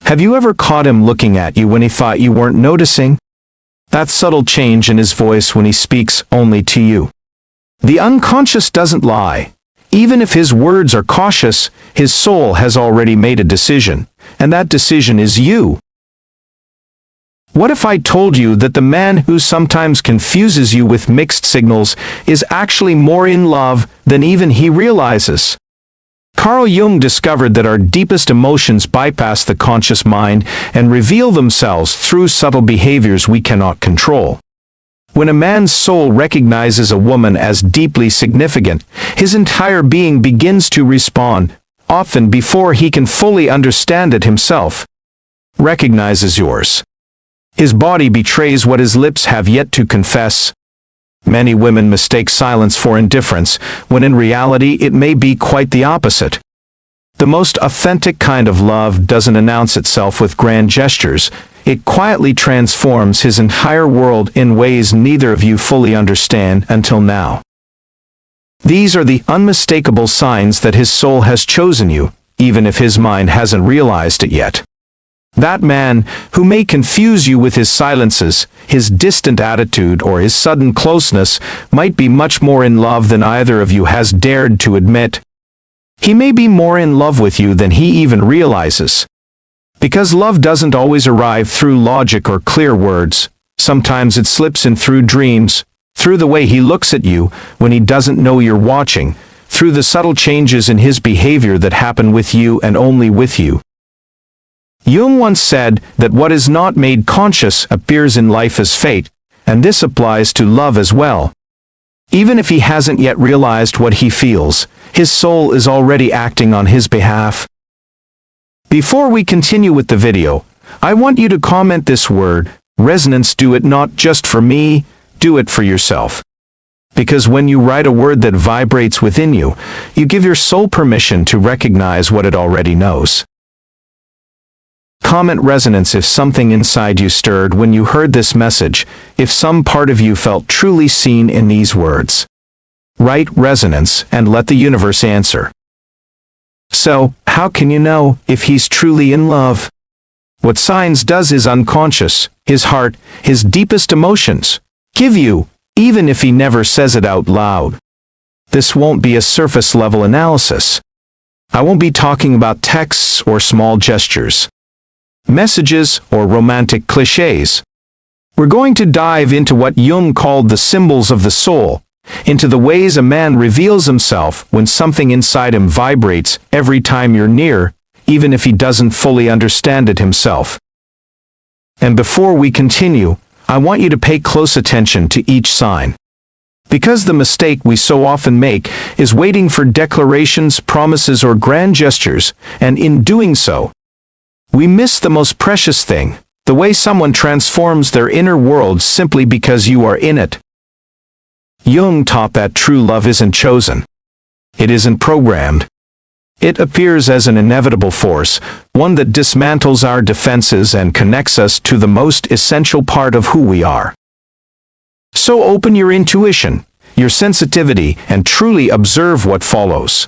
Have you ever caught him looking at you when he thought you weren't noticing? That subtle change in his voice when he speaks only to you. The unconscious doesn't lie. Even if his words are cautious, his soul has already made a decision, and that decision is you. What if I told you that the man who sometimes confuses you with mixed signals is actually more in love than even he realizes? Carl Jung discovered that our deepest emotions bypass the conscious mind and reveal themselves through subtle behaviors we cannot control. When a man's soul recognizes a woman as deeply significant, his entire being begins to respond, often before he can fully understand it himself. Recognizes yours. His body betrays what his lips have yet to confess. Many women mistake silence for indifference, when in reality it may be quite the opposite. The most authentic kind of love doesn't announce itself with grand gestures. It quietly transforms his entire world in ways neither of you fully understand until now. These are the unmistakable signs that his soul has chosen you, even if his mind hasn't realized it yet. That man, who may confuse you with his silences, his distant attitude, or his sudden closeness, might be much more in love than either of you has dared to admit. He may be more in love with you than he even realizes. Because love doesn't always arrive through logic or clear words. Sometimes it slips in through dreams, through the way he looks at you when he doesn't know you're watching, through the subtle changes in his behavior that happen with you and only with you. Jung once said that what is not made conscious appears in life as fate, and this applies to love as well. Even if he hasn't yet realized what he feels, his soul is already acting on his behalf. Before we continue with the video, I want you to comment this word, resonance. Do it not just for me, do it for yourself. Because when you write a word that vibrates within you, you give your soul permission to recognize what it already knows. Comment resonance if something inside you stirred when you heard this message, if some part of you felt truly seen in these words. Write resonance and let the universe answer. So, how can you know if he's truly in love? What signs does his unconscious, his heart, his deepest emotions give you, even if he never says it out loud? This won't be a surface-level analysis. I won't be talking about texts or small gestures, messages or romantic cliches. We're going to dive into what Jung called the symbols of the soul, into the ways a man reveals himself when something inside him vibrates every time you're near, even if he doesn't fully understand it himself. And before we continue, I want you to pay close attention to each sign. Because the mistake we so often make is waiting for declarations, promises, or grand gestures, and in doing so, we miss the most precious thing, the way someone transforms their inner world simply because you are in it. Jung taught that true love isn't chosen. It isn't programmed. It appears as an inevitable force, one that dismantles our defenses and connects us to the most essential part of who we are. So open your intuition, your sensitivity, and truly observe what follows.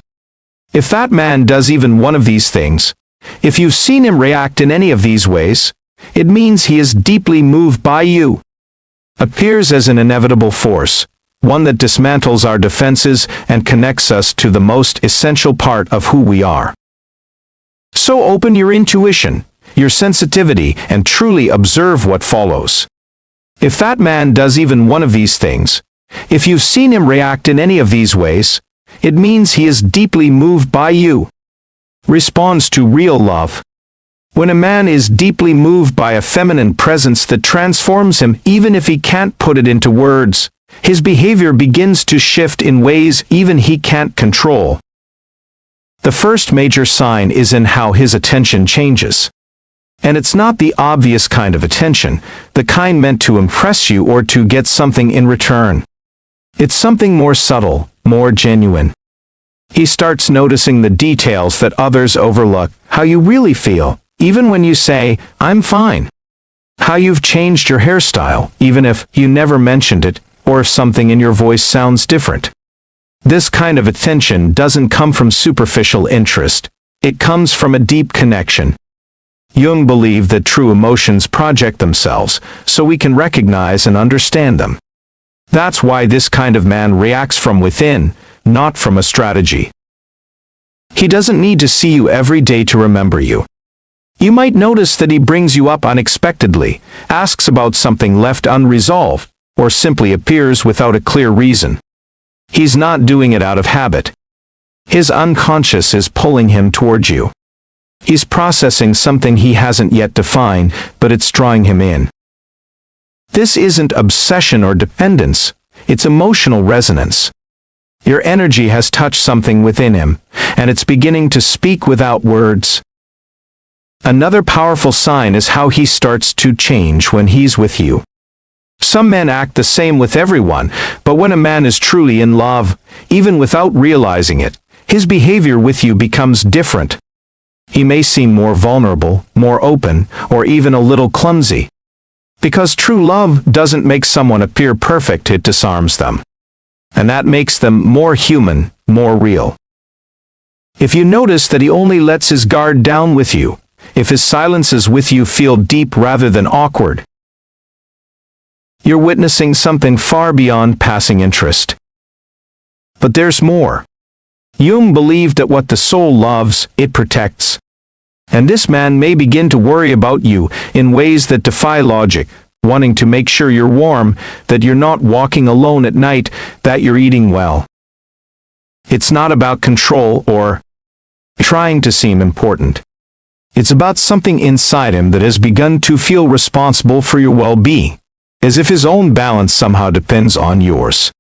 If that man does even one of these things, if you've seen him react in any of these ways, it means he is deeply moved by you. Appears as an inevitable force, one that dismantles our defenses and connects us to the most essential part of who we are. So open your intuition, your sensitivity, and truly observe what follows. If that man does even one of these things, if you've seen him react in any of these ways, it means he is deeply moved by you. Responds to real love. When a man is deeply moved by a feminine presence that transforms him even if he can't put it into words, his behavior begins to shift in ways even he can't control. The first major sign is in how his attention changes. And it's not the obvious kind of attention, the kind meant to impress you or to get something in return. It's something more subtle, more genuine. He starts noticing the details that others overlook, how you really feel, even when you say, "I'm fine." How you've changed your hairstyle, even if you never mentioned it, or if something in your voice sounds different. This kind of attention doesn't come from superficial interest. It comes from a deep connection. Jung believed that true emotions project themselves, so we can recognize and understand them. That's why this kind of man reacts from within, not from a strategy. He doesn't need to see you every day to remember you. You might notice that he brings you up unexpectedly, asks about something left unresolved, or simply appears without a clear reason. He's not doing it out of habit. His unconscious is pulling him towards you. He's processing something he hasn't yet defined, but it's drawing him in. This isn't obsession or dependence, it's emotional resonance. Your energy has touched something within him, and it's beginning to speak without words. Another powerful sign is how he starts to change when he's with you. Some men act the same with everyone, but when a man is truly in love, even without realizing it, his behavior with you becomes different. He may seem more vulnerable, more open, or even a little clumsy. Because true love doesn't make someone appear perfect, it disarms them. And that makes them more human, more real. If you notice that he only lets his guard down with you, if his silences with you feel deep rather than awkward, you're witnessing something far beyond passing interest. But there's more. Jung believed that what the soul loves, it protects. And this man may begin to worry about you in ways that defy logic, wanting to make sure you're warm, that you're not walking alone at night, that you're eating well. It's not about control or trying to seem important. It's about something inside him that has begun to feel responsible for your well-being, as if his own balance somehow depends on yours.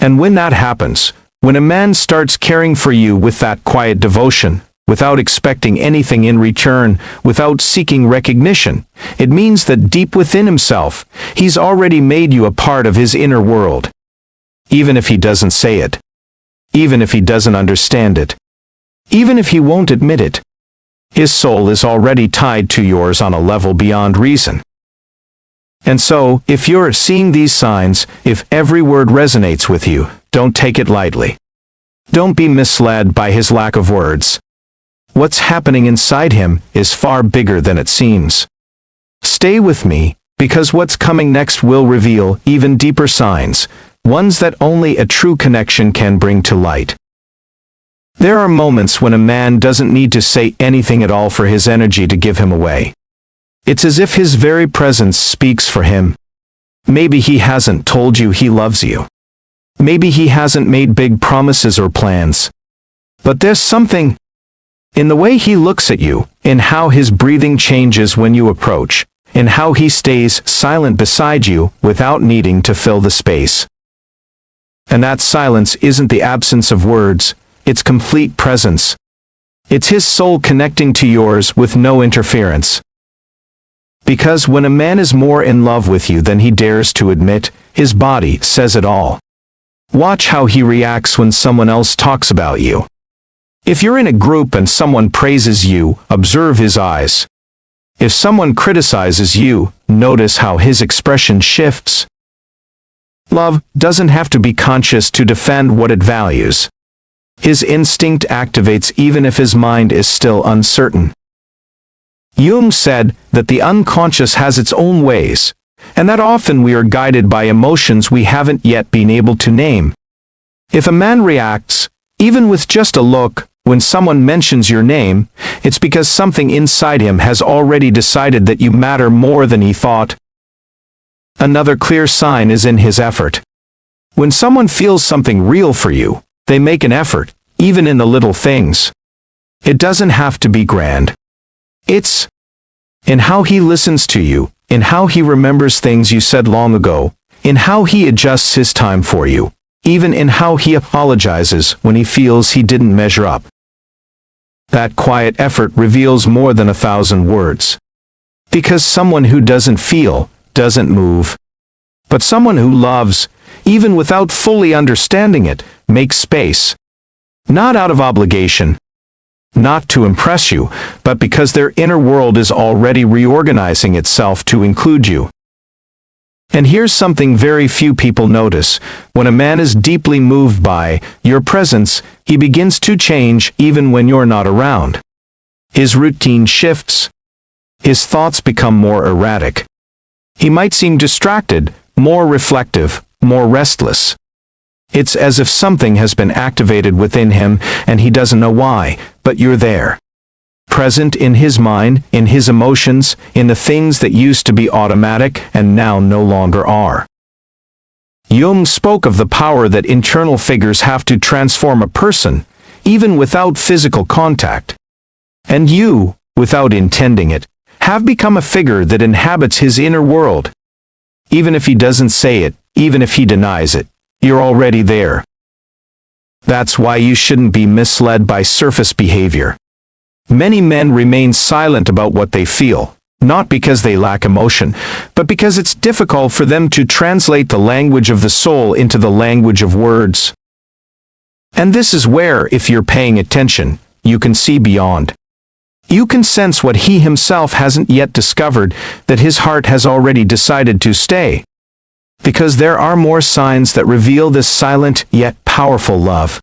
And when that happens, when a man starts caring for you with that quiet devotion, without expecting anything in return, without seeking recognition, it means that deep within himself, he's already made you a part of his inner world. Even if he doesn't say it. Even if he doesn't understand it. Even if he won't admit it. His soul is already tied to yours on a level beyond reason. And so, if you're seeing these signs, if every word resonates with you, don't take it lightly. Don't be misled by his lack of words. What's happening inside him is far bigger than it seems. Stay with me, because what's coming next will reveal even deeper signs, ones that only a true connection can bring to light. There are moments when a man doesn't need to say anything at all for his energy to give him away. It's as if his very presence speaks for him. Maybe he hasn't told you he loves you. Maybe he hasn't made big promises or plans. But there's something in the way he looks at you, in how his breathing changes when you approach, in how he stays silent beside you without needing to fill the space. And that silence isn't the absence of words, it's complete presence. It's his soul connecting to yours with no interference. Because when a man is more in love with you than he dares to admit, his body says it all. Watch how he reacts when someone else talks about you. If you're in a group and someone praises you, observe his eyes. If someone criticizes you, notice how his expression shifts. Love doesn't have to be conscious to defend what it values. His instinct activates even if his mind is still uncertain. Jung said that the unconscious has its own ways, and that often we are guided by emotions we haven't yet been able to name. If a man reacts, even with just a look, when someone mentions your name, it's because something inside him has already decided that you matter more than he thought. Another clear sign is in his effort. When someone feels something real for you, they make an effort, even in the little things. It doesn't have to be grand. It's in how he listens to you, in how he remembers things you said long ago, in how he adjusts his time for you, even in how he apologizes when he feels he didn't measure up. That quiet effort reveals more than 1,000 words. Because someone who doesn't feel, doesn't move. But someone who loves, even without fully understanding it, makes space. Not out of obligation. Not to impress you, but because their inner world is already reorganizing itself to include you. And here's something very few people notice. When a man is deeply moved by your presence, he begins to change even when you're not around. His routine shifts. His thoughts become more erratic. He might seem distracted, more reflective, more restless. It's as if something has been activated within him and he doesn't know why, but you're there. Present in his mind, in his emotions, in the things that used to be automatic and now no longer are. Jung spoke of the power that internal figures have to transform a person, even without physical contact. And you, without intending it, have become a figure that inhabits his inner world. Even if he doesn't say it, even if he denies it, you're already there. That's why you shouldn't be misled by surface behavior. Many men remain silent about what they feel, not because they lack emotion, but because it's difficult for them to translate the language of the soul into the language of words. And this is where, if you're paying attention, you can see beyond. You can sense what he himself hasn't yet discovered, that his heart has already decided to stay. Because there are more signs that reveal this silent yet powerful love.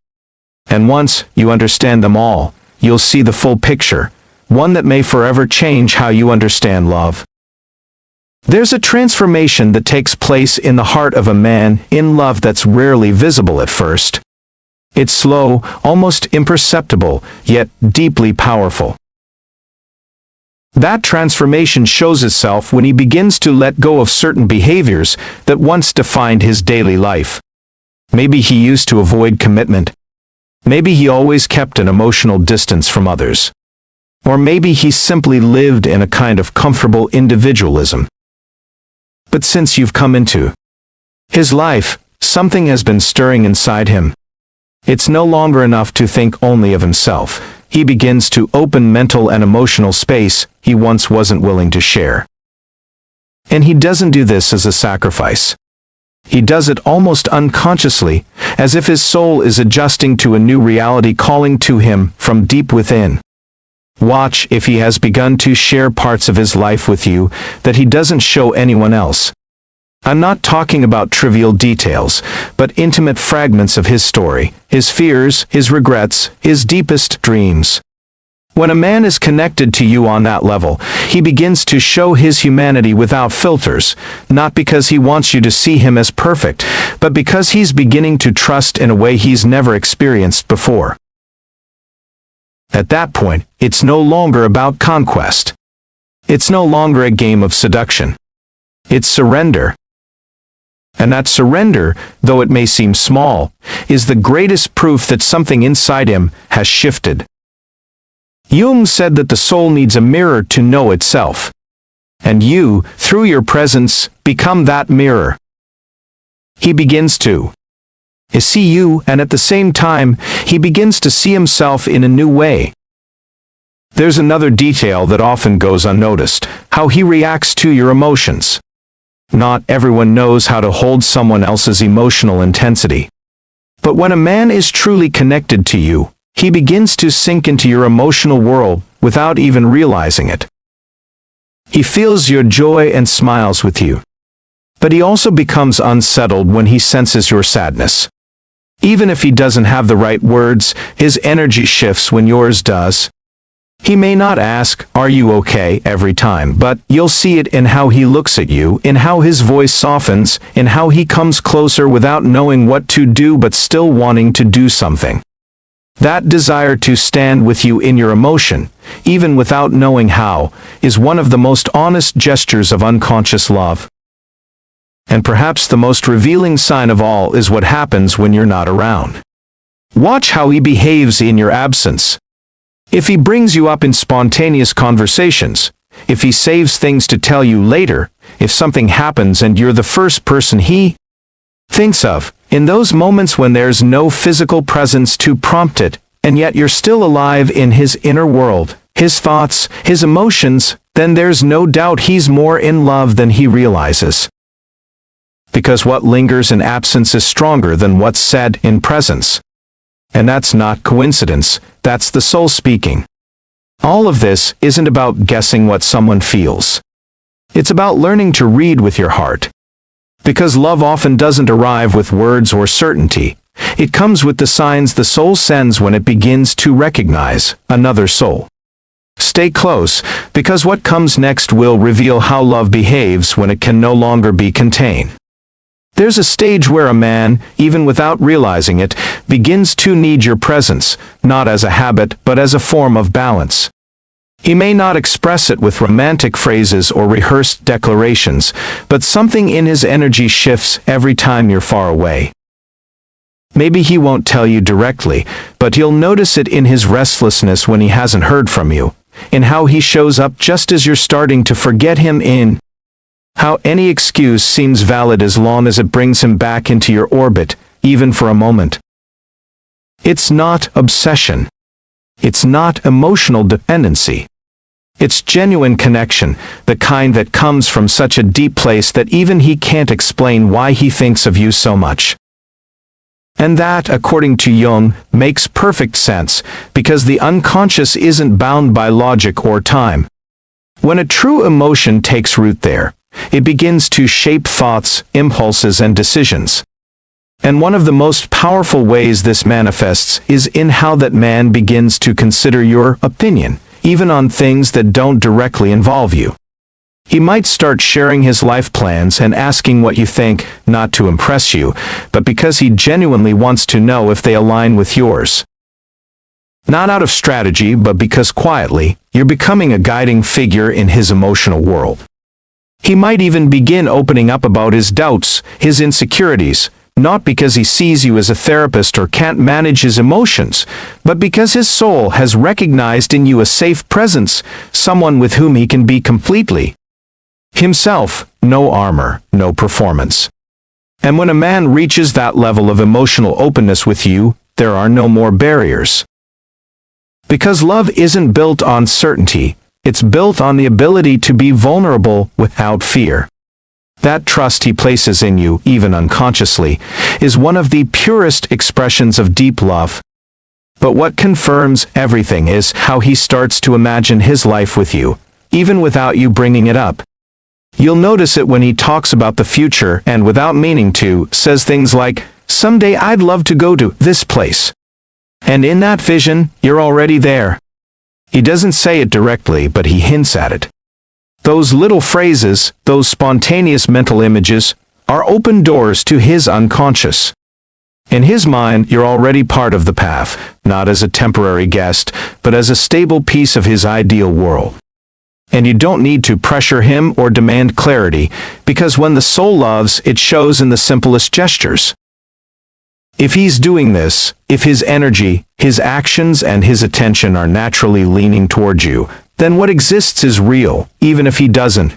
And once you understand them all, you'll see the full picture, one that may forever change how you understand love. There's a transformation that takes place in the heart of a man in love that's rarely visible at first. It's slow, almost imperceptible, yet deeply powerful. That transformation shows itself when he begins to let go of certain behaviors that once defined his daily life. Maybe he used to avoid commitment. Maybe he always kept an emotional distance from others. Or maybe he simply lived in a kind of comfortable individualism. But since you've come into his life, something has been stirring inside him. It's no longer enough to think only of himself. He begins to open mental and emotional space he once wasn't willing to share. And he doesn't do this as a sacrifice. He does it almost unconsciously, as if his soul is adjusting to a new reality calling to him from deep within. Watch if he has begun to share parts of his life with you that he doesn't show anyone else. I'm not talking about trivial details, but intimate fragments of his story, his fears, his regrets, his deepest dreams. When a man is connected to you on that level, he begins to show his humanity without filters, not because he wants you to see him as perfect, but because he's beginning to trust in a way he's never experienced before. At that point, it's no longer about conquest. It's no longer a game of seduction. It's surrender. And that surrender, though it may seem small, is the greatest proof that something inside him has shifted. Jung said that the soul needs a mirror to know itself. And you, through your presence, become that mirror. He begins to see you, and at the same time, he begins to see himself in a new way. There's another detail that often goes unnoticed, how he reacts to your emotions. Not everyone knows how to hold someone else's emotional intensity. But when a man is truly connected to you, he begins to sink into your emotional world without even realizing it. He feels your joy and smiles with you. But he also becomes unsettled when he senses your sadness. Even if he doesn't have the right words, his energy shifts when yours does. He may not ask, "Are you okay?" every time, but you'll see it in how he looks at you, in how his voice softens, in how he comes closer without knowing what to do but still wanting to do something. That desire to stand with you in your emotion, even without knowing how, is one of the most honest gestures of unconscious love. And perhaps the most revealing sign of all is what happens when you're not around. Watch how he behaves in your absence. If he brings you up in spontaneous conversations, if he saves things to tell you later, if something happens and you're the first person he thinks of, in those moments when there's no physical presence to prompt it, and yet you're still alive in his inner world, his thoughts, his emotions, then there's no doubt he's more in love than he realizes. Because what lingers in absence is stronger than what's said in presence. And that's not coincidence, that's the soul speaking. All of this isn't about guessing what someone feels. It's about learning to read with your heart. Because love often doesn't arrive with words or certainty. It comes with the signs the soul sends when it begins to recognize another soul. stay close, because what comes next will reveal how love behaves when it can no longer be contained. There's a stage where a man, even without realizing it, begins to need your presence, not as a habit but as a form of balance. He may not express it with romantic phrases or rehearsed declarations, but something in his energy shifts every time you're far away. Maybe he won't tell you directly, but you'll notice it in his restlessness when he hasn't heard from you, in how he shows up just as you're starting to forget him, in how any excuse seems valid as long as it brings him back into your orbit, even for a moment. It's not obsession. It's not emotional dependency. It's genuine connection, the kind that comes from such a deep place that even he can't explain why he thinks of you so much. And that, according to Jung, makes perfect sense, because the unconscious isn't bound by logic or time. When a true emotion takes root there, it begins to shape thoughts, impulses, and decisions. And one of the most powerful ways this manifests is in how that man begins to consider your opinion, even on things that don't directly involve you. He might start sharing his life plans and asking what you think, not to impress you, but because he genuinely wants to know if they align with yours. Not out of strategy, but because quietly, you're becoming a guiding figure in his emotional world. He might even begin opening up about his doubts, his insecurities, not because he sees you as a therapist or can't manage his emotions, but because his soul has recognized in you a safe presence, someone with whom he can be completely himself, no armor, no performance. And when a man reaches that level of emotional openness with you, there are no more barriers. Because love isn't built on certainty, it's built on the ability to be vulnerable without fear. That trust he places in you, even unconsciously, is one of the purest expressions of deep love. But what confirms everything is how he starts to imagine his life with you, even without you bringing it up. You'll notice it when he talks about the future and, without meaning to, says things like, "Someday I'd love to go to this place." And in that vision, you're already there. He doesn't say it directly, but he hints at it. Those little phrases, those spontaneous mental images, are open doors to his unconscious. In his mind, you're already part of the path, not as a temporary guest, but as a stable piece of his ideal world. And you don't need to pressure him or demand clarity, because when the soul loves, it shows in the simplest gestures. If he's doing this, if his energy, his actions, and his attention are naturally leaning toward you, then what exists is real, even if he doesn't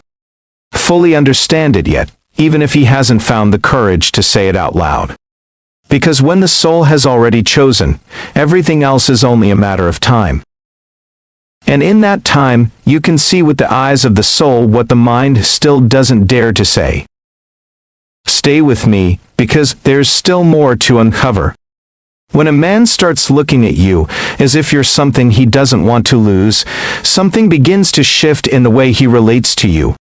fully understand it yet, even if he hasn't found the courage to say it out loud. Because when the soul has already chosen, everything else is only a matter of time. And in that time, you can see with the eyes of the soul what the mind still doesn't dare to say. Stay with me, because there's still more to uncover. When a man starts looking at you as if you're something he doesn't want to lose, something begins to shift in the way he relates to you.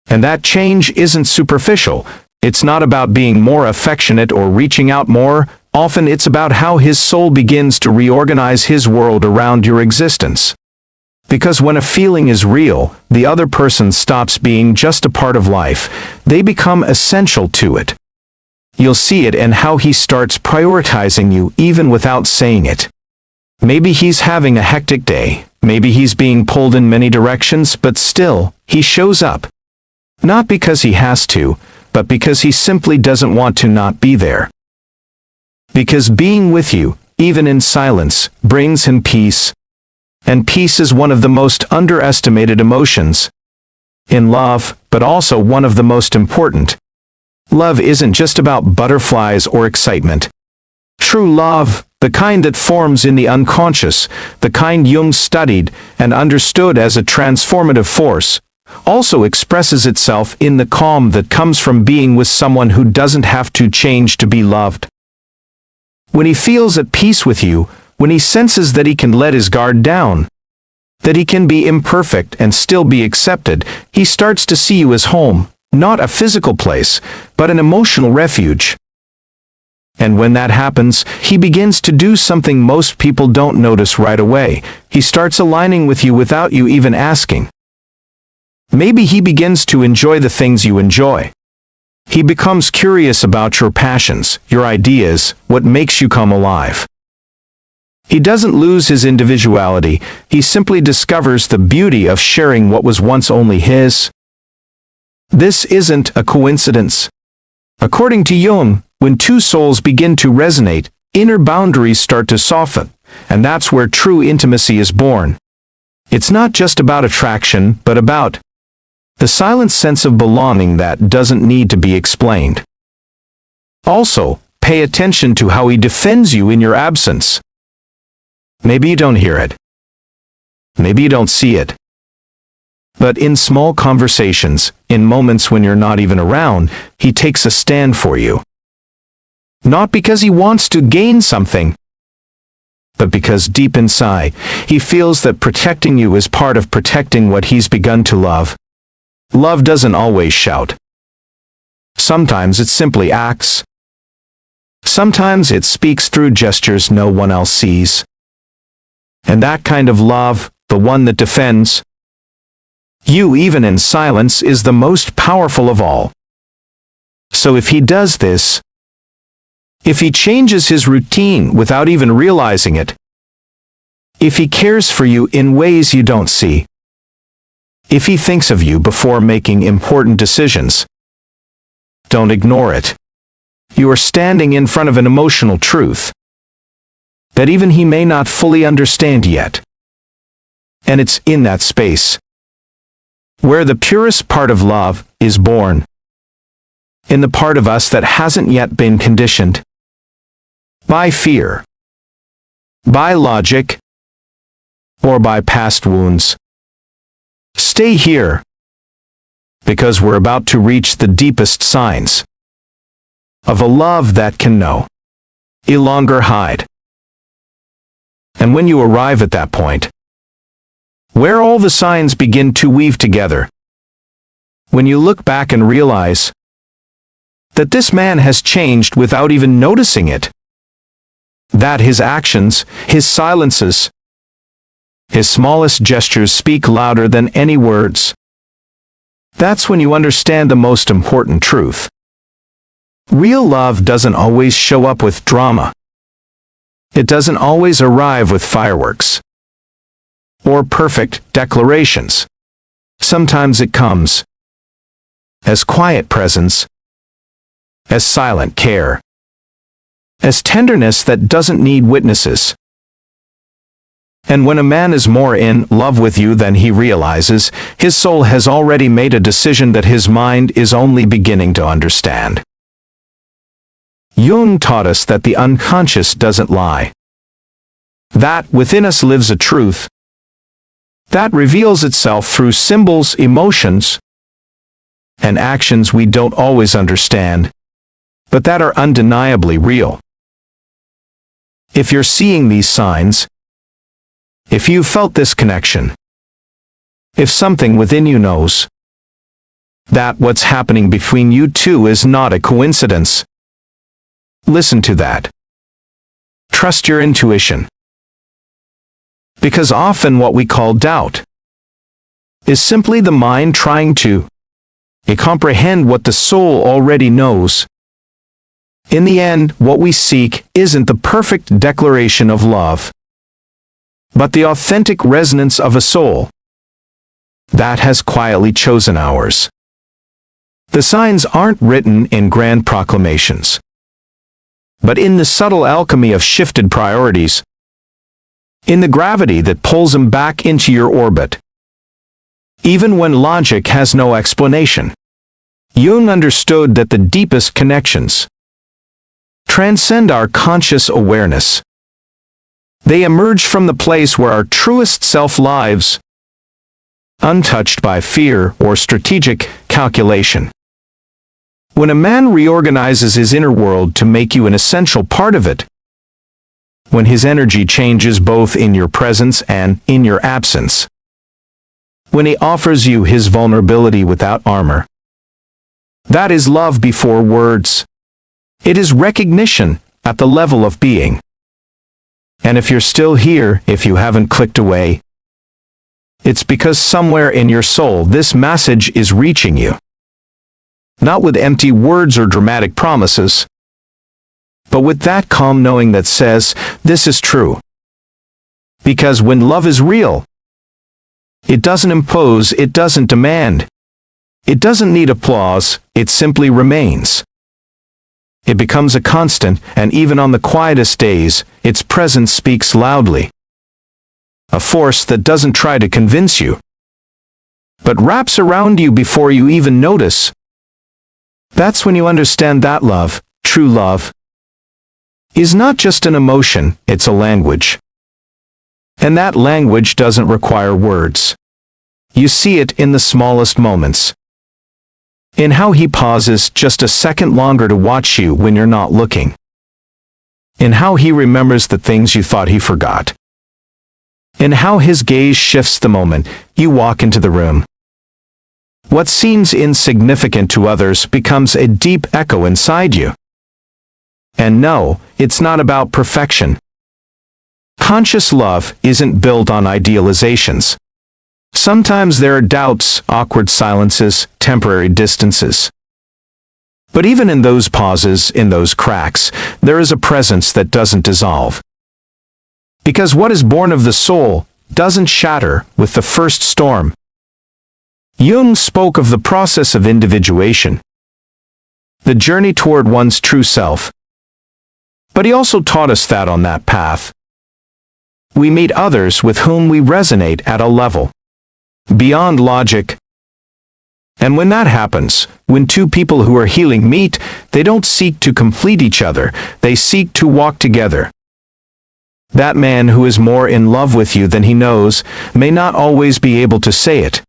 And that change isn't superficial. It's not about being more affectionate or reaching out more. Often it's about how his soul begins to reorganize his world around your existence. Because when a feeling is real, the other person stops being just a part of life. They become essential to it. You'll see it in how he starts prioritizing you even without saying it. Maybe he's having a hectic day. Maybe he's being pulled in many directions, but still, he shows up. Not because he has to, but because he simply doesn't want to not be there. Because being with you, even in silence, brings him peace. And peace is one of the most underestimated emotions in love, but also one of the most important. Love isn't just about butterflies or excitement. True love, the kind that forms in the unconscious, the kind Jung studied and understood as a transformative force, also expresses itself in the calm that comes from being with someone who doesn't have to change to be loved. When he feels at peace with you, when he senses that he can let his guard down, that he can be imperfect and still be accepted, he starts to see you as home, not a physical place, but an emotional refuge. And when that happens, he begins to do something most people don't notice right away. He starts aligning with you without you even asking. Maybe he begins to enjoy the things you enjoy. He becomes curious about your passions, your ideas, what makes you come alive. He doesn't lose his individuality, he simply discovers the beauty of sharing what was once only his. This isn't a coincidence. According to Jung, when two souls begin to resonate, inner boundaries start to soften, and that's where true intimacy is born. It's not just about attraction, but about the silent sense of belonging that doesn't need to be explained. Also, pay attention to how he defends you in your absence. Maybe you don't hear it. Maybe you don't see it. But in small conversations, in moments when you're not even around, he takes a stand for you. Not because he wants to gain something, but because deep inside, he feels that protecting you is part of protecting what he's begun to love. Love doesn't always shout. Sometimes it simply acts. Sometimes it speaks through gestures no one else sees. And that kind of love, the one that defends you even in silence, is the most powerful of all. So if he does this, if he changes his routine without even realizing it, if he cares for you in ways you don't see, if he thinks of you before making important decisions, don't ignore it. You are standing in front of an emotional truth that even he may not fully understand yet. And it's in that space where the purest part of love is born. In the part of us that hasn't yet been conditioned by fear, by logic, or by past wounds. Stay here, because we're about to reach the deepest signs of a love that can no longer hide. And when you arrive at that point, where all the signs begin to weave together, when you look back and realize that this man has changed without even noticing it, that his actions, his silences, his smallest gestures speak louder than any words, that's when you understand the most important truth. Real love doesn't always show up with drama. It doesn't always arrive with fireworks or perfect declarations. Sometimes it comes as quiet presence, as silent care, as tenderness that doesn't need witnesses. And when a man is more in love with you than he realizes, his soul has already made a decision that his mind is only beginning to understand. Jung taught us that the unconscious doesn't lie. That within us lives a truth that reveals itself through symbols, emotions, and actions we don't always understand, but that are undeniably real. If you're seeing these signs, if you've felt this connection, if something within you knows that what's happening between you two is not a coincidence, listen to that. Trust your intuition. Because often what we call doubt is simply the mind trying to comprehend what the soul already knows. In the end, what we seek isn't the perfect declaration of love, but the authentic resonance of a soul that has quietly chosen ours. The signs aren't written in grand proclamations, but in the subtle alchemy of shifted priorities, in the gravity that pulls them back into your orbit. Even when logic has no explanation, Jung understood that the deepest connections transcend our conscious awareness. They emerge from the place where our truest self lives, untouched by fear or strategic calculation. When a man reorganizes his inner world to make you an essential part of it, when his energy changes both in your presence and in your absence, when he offers you his vulnerability without armor, that is love before words. It is recognition, at the level of being. And if you're still here, if you haven't clicked away, it's because somewhere in your soul this message is reaching you. Not with empty words or dramatic promises, but with that calm knowing that says, this is true. Because when love is real, it doesn't impose, it doesn't demand. It doesn't need applause, it simply remains. It becomes a constant, and even on the quietest days, its presence speaks loudly. A force that doesn't try to convince you, but wraps around you before you even notice. That's when you understand that love, true love, is not just an emotion, it's a language. And that language doesn't require words. You see it in the smallest moments. In how he pauses just a second longer to watch you when you're not looking. In how he remembers the things you thought he forgot. In how his gaze shifts the moment you walk into the room. What seems insignificant to others becomes a deep echo inside you. And no, it's not about perfection. Conscious love isn't built on idealizations. Sometimes there are doubts, awkward silences, temporary distances. But even in those pauses, in those cracks, there is a presence that doesn't dissolve. Because what is born of the soul doesn't shatter with the first storm. Jung spoke of the process of individuation, the journey toward one's true self. But he also taught us that on that path, we meet others with whom we resonate at a level beyond logic. And when that happens, when two people who are healing meet, they don't seek to complete each other, they seek to walk together. That man who is more in love with you than he knows may not always be able to say it.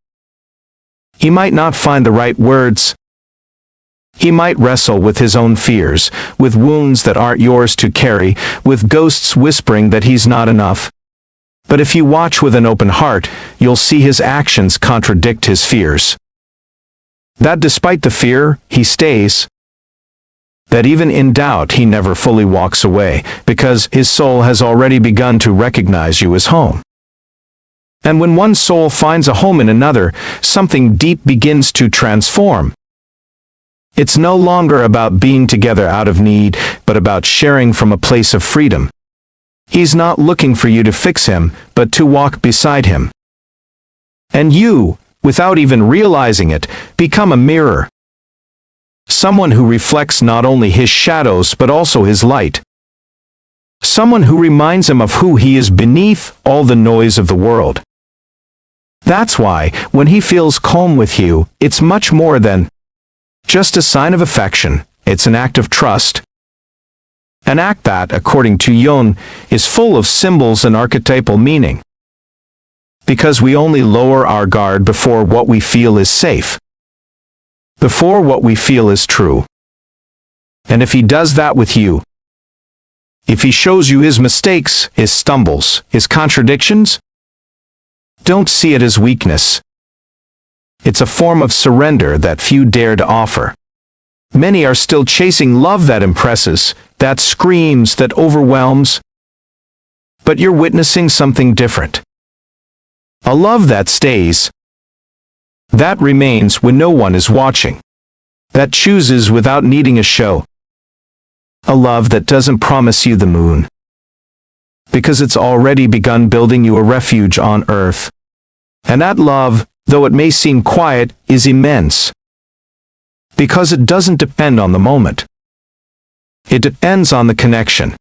He might not find the right words. He might wrestle with his own fears, with wounds that aren't yours to carry, with ghosts whispering that he's not enough. But if you watch with an open heart, you'll see his actions contradict his fears. That despite the fear, he stays. That even in doubt, he never fully walks away, because his soul has already begun to recognize you as home. And when one soul finds a home in another, something deep begins to transform. It's no longer about being together out of need, but about sharing from a place of freedom. He's not looking for you to fix him, but to walk beside him. And you, without even realizing it, become a mirror. Someone who reflects not only his shadows but also his light. Someone who reminds him of who he is beneath all the noise of the world. That's why, when he feels calm with you, it's much more than just a sign of affection, it's an act of trust. An act that, according to Jung, is full of symbols and archetypal meaning. Because we only lower our guard before what we feel is safe. Before what we feel is true. And if he does that with you, if he shows you his mistakes, his stumbles, his contradictions, don't see it as weakness. It's a form of surrender that few dare to offer. Many are still chasing love that impresses, that screams, that overwhelms. But you're witnessing something different. A love that stays. That remains when no one is watching. That chooses without needing a show. A love that doesn't promise you the moon, because it's already begun building you a refuge on earth. And that love, though it may seem quiet, is immense. Because it doesn't depend on the moment. It depends on the connection.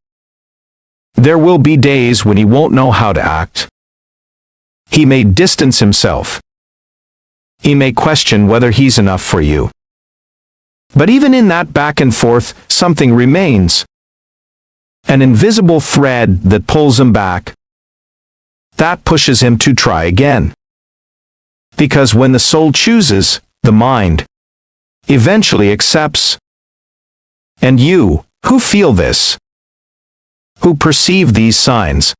There will be days when he won't know how to act. He may distance himself. He may question whether he's enough for you. But even in that back and forth, something remains. An invisible thread that pulls him back. That pushes him to try again. Because when the soul chooses, the mind eventually accepts. And you, who feel this, who perceive these signs,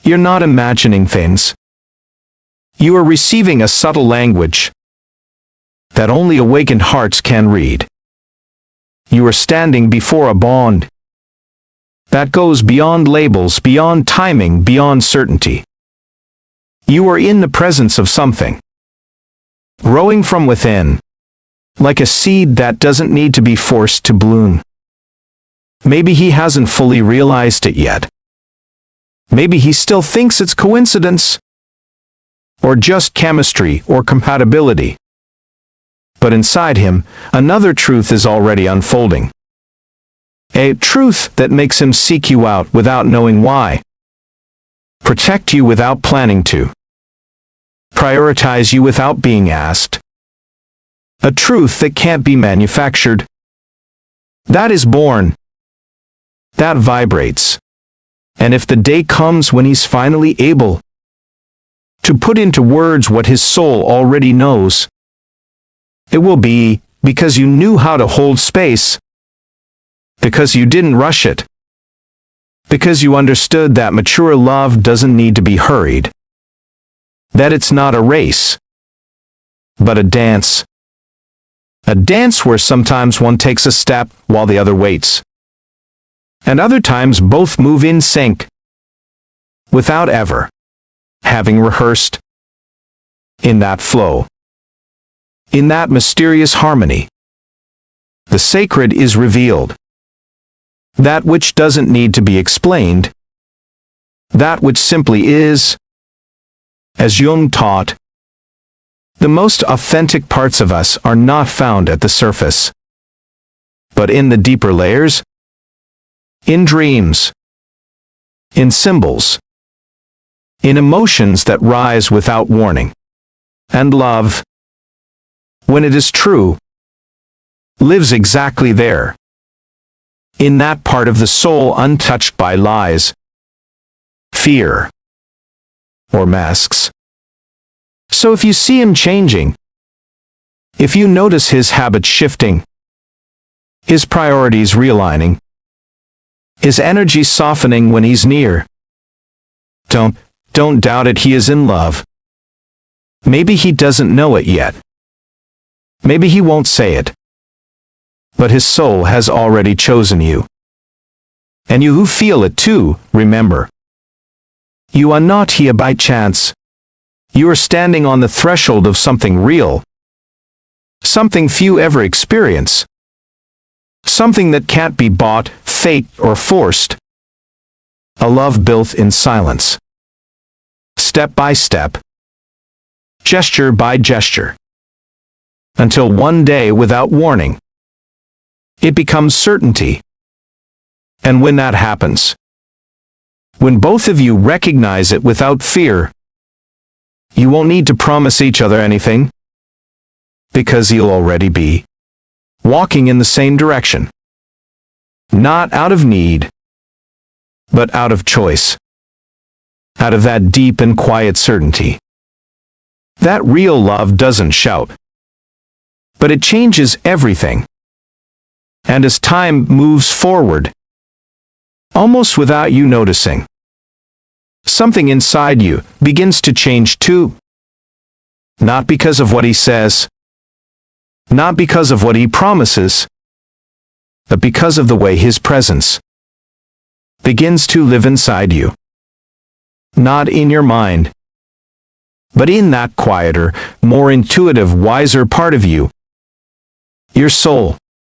you're not imagining things. You are receiving a subtle language that only awakened hearts can read. You are standing before a bond, that goes beyond labels, beyond timing, beyond certainty. You are in the presence of something, growing from within, like a seed that doesn't need to be forced to bloom. Maybe he hasn't fully realized it yet. Maybe he still thinks it's coincidence, or just chemistry or compatibility. But inside him, another truth is already unfolding. A truth that makes him seek you out without knowing why, protect you without planning to, prioritize you without being asked. A truth that can't be manufactured. That is born. That vibrates. And if the day comes when he's finally able to put into words what his soul already knows, it will be because you knew how to hold space, because you didn't rush it, because you understood that mature love doesn't need to be hurried, that it's not a race, but a dance. A dance where sometimes one takes a step while the other waits, and other times both move in sync, without ever having rehearsed. In that flow, in that mysterious harmony, the sacred is revealed. That which doesn't need to be explained, that which simply is. As Jung taught, the most authentic parts of us are not found at the surface, but in the deeper layers, in dreams, in symbols, in emotions that rise without warning. And love, when it is true, lives exactly there, in that part of the soul untouched by lies, fear, or masks. So if you see him changing, if you notice his habits shifting, his priorities realigning, his energy softening when he's near, don't doubt it. He is in love. Maybe he doesn't know it yet. Maybe he won't say it. But his soul has already chosen you. And you who feel it too, remember, you are not here by chance. You are standing on the threshold of something real, something few ever experience, something that can't be bought, faked, or forced. A love built in silence, step by step, gesture by gesture, until one day, without warning, it becomes certainty. And when that happens, when both of you recognize it without fear, you won't need to promise each other anything, because you'll already be walking in the same direction. Not out of need, but out of choice. Out of that deep and quiet certainty. That real love doesn't shout, but it changes everything. And as time moves forward, almost without you noticing, something inside you begins to change too. Not because of what he says, not because of what he promises, but because of the way his presence begins to live inside you. Not in your mind, but in that quieter, more intuitive, wiser part of you, your soul.